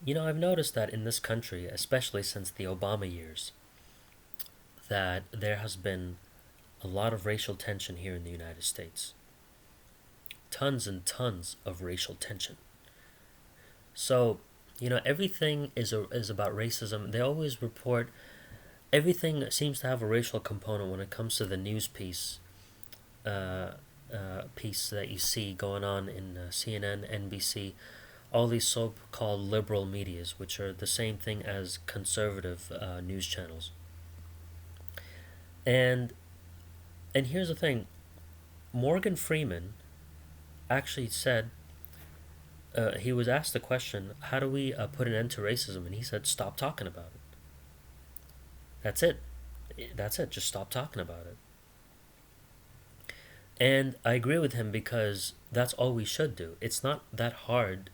I've noticed that in this country, especially since the Obama years, that there has been a lot of racial tension here in the United States. Tons and tons of racial tension. So, everything is about racism. They always report everything seems to have a racial component when it comes to the news uh, piece that you see going on in CNN, NBC, all these so-called liberal medias, which are the same thing as conservative news channels. And and here's the thing: Morgan Freeman actually said he was asked the question, "How do we put an end to racism?" And he said, "Stop talking about it. That's it. That's it. Just stop talking about it." And I agree with him because that's all we should do. It's not that hard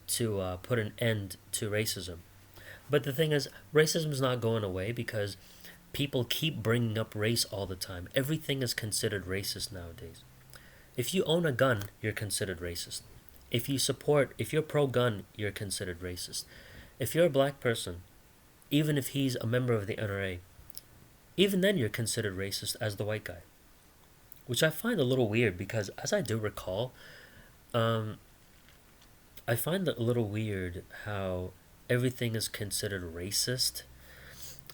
to put an end to racism. But the thing is, racism is not going away because people keep bringing up race all the time. Everything is considered racist nowadays. If you own a gun, you're considered racist. If you're pro gun, you're considered racist. If you're a black person, even if he's a member of the NRA, even then you're considered racist as the white guy. Which I find a little weird because, as I do recall, um, I find it a little weird how everything is considered racist.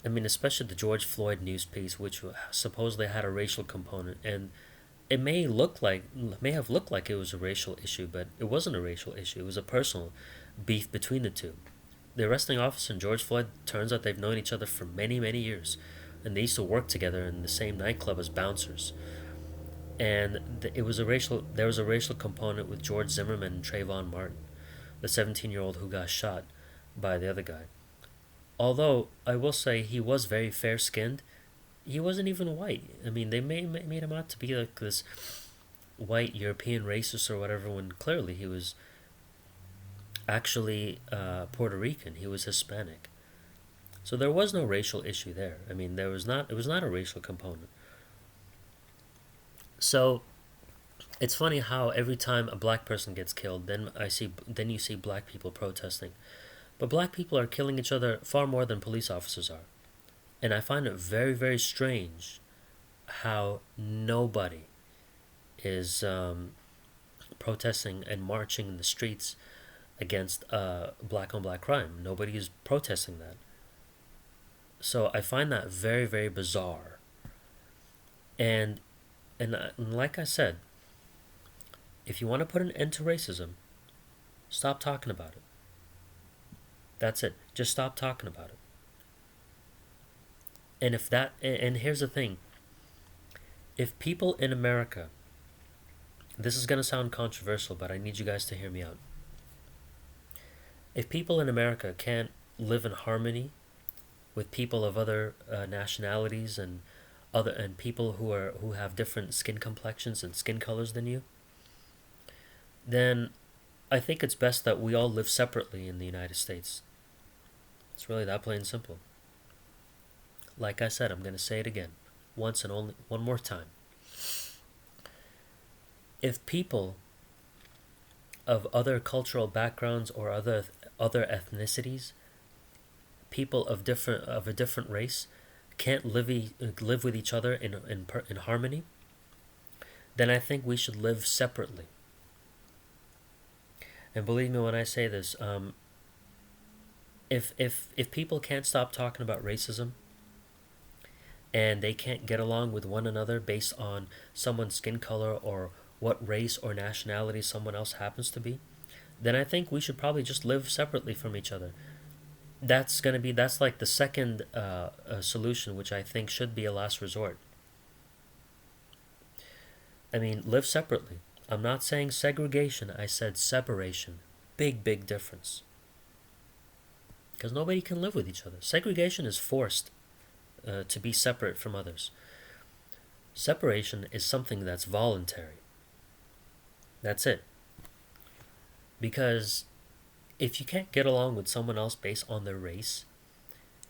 I mean, especially the George Floyd news piece, which supposedly had a racial component, and it may have looked like it was a racial issue, but it wasn't a racial issue. It was a personal beef between the two. The arresting officer and George Floyd, turns out they've known each other for many, many years, and they used to work together in the same nightclub as bouncers. And there was a racial component with George Zimmerman and Trayvon Martin, the 17-year-old who got shot by the other guy. Although I will say he was very fair skinned, he wasn't even white. I mean, they made him out to be like this white European racist or whatever, when clearly he was actually Puerto Rican. He was Hispanic. So there was no racial issue there. I mean, there was not. It was not a racial component. So it's funny how every time a black person gets killed, then you see black people protesting. But black people are killing each other far more than police officers are. And I find it very, very strange how nobody is protesting and marching in the streets against black on black crime. Nobody is protesting that. So I find that very, very bizarre. And and like I said, if you want to put an end to racism, stop talking about it. That's it. Just stop talking about it. And here's the thing: if people in America, this is gonna sound controversial, but I need you guys to hear me out. If people in America can't live in harmony with people of other nationalities and people who have different skin complexions and skin colors than you, then I think it's best that we all live separately in the United States. It's really that plain and simple. Like I said, I'm going to say it again, once and only one more time. If people of other cultural backgrounds or other ethnicities, people of a different race, can't live with each other in harmony, then I think we should live separately. And believe me when I say this, if people can't stop talking about racism and they can't get along with one another based on someone's skin color or what race or nationality someone else happens to be, then I think we should probably just live separately from each other. That's like the second solution, which I think should be a last resort. I mean, live separately. I'm not saying segregation, I said separation. Big, big difference. Because nobody can live with each other. Segregation is forced to be separate from others. Separation is something that's voluntary. That's it. Because if you can't get along with someone else based on their race,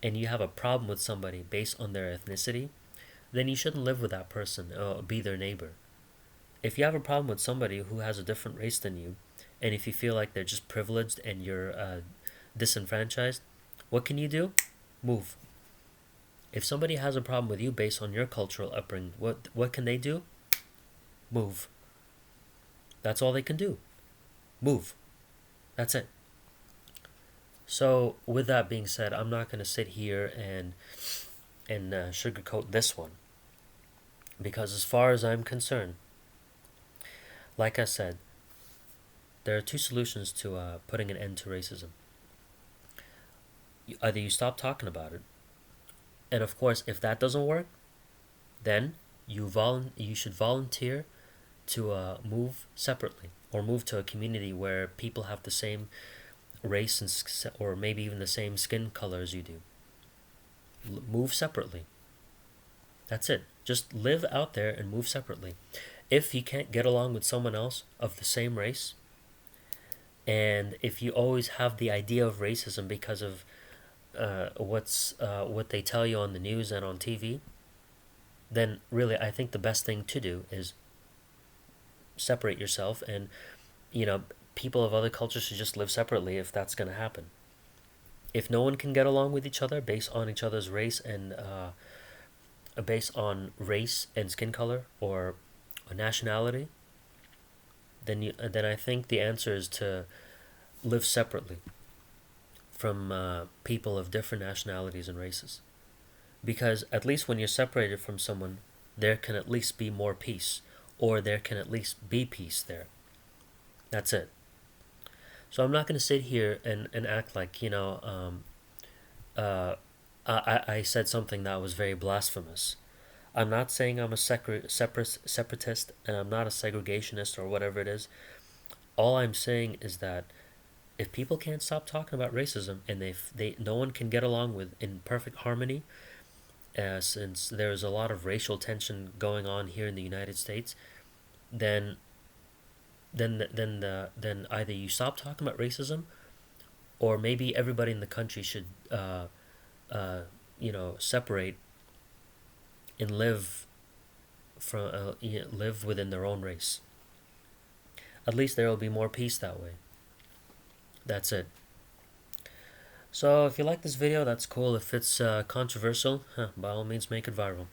and you have a problem with somebody based on their ethnicity, then you shouldn't live with that person or be their neighbor. If you have a problem with somebody who has a different race than you, and if you feel like they're just privileged and disenfranchised, what can you do? Move. If somebody has a problem with you based on your cultural upbringing, what can they do? Move. That's all they can do. Move. That's it. So, with that being said, I'm not going to sit here and sugarcoat this one, because as far as I'm concerned, like I said, there are two solutions to putting an end to racism. Either you stop talking about it, and of course, if that doesn't work, then you should volunteer to move separately, or move to a community where people have the same race or maybe even the same skin color as you do. Move separately. That's it. Just live out there and move separately. If you can't get along with someone else of the same race, and if you always have the idea of racism because of what they tell you on the news and on TV, then really I think the best thing to do is separate yourself, and people of other cultures should just live separately if that's going to happen. If no one can get along with each other based on each other's race and based on race and skin color or nationality, then I think the answer is to live separately from people of different nationalities and races. Because at least when you're separated from someone, there can at least be more peace, or there can at least be peace there. That's it. So I'm not going to sit here and act like, I said something that was very blasphemous. I'm not saying I'm a separatist, and I'm not a segregationist or whatever it is. All I'm saying is that if people can't stop talking about racism, and they no one can get along with in perfect harmony, since there's a lot of racial tension going on here in the United States, then then either you stop talking about racism, or maybe everybody in the country should separate and live within their own race. At least there will be more peace that way. That's it. So if you like this video, that's cool. If it's controversial, by all means make it viral.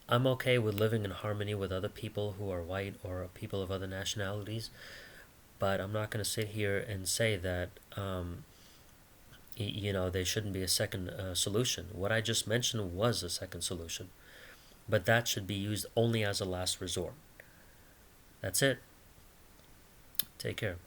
I'm okay with living in harmony with other people who are white or people of other nationalities, but I'm not going to sit here and say that there shouldn't be a second solution. What I just mentioned was a second solution, but that should be used only as a last resort. That's it. Take care.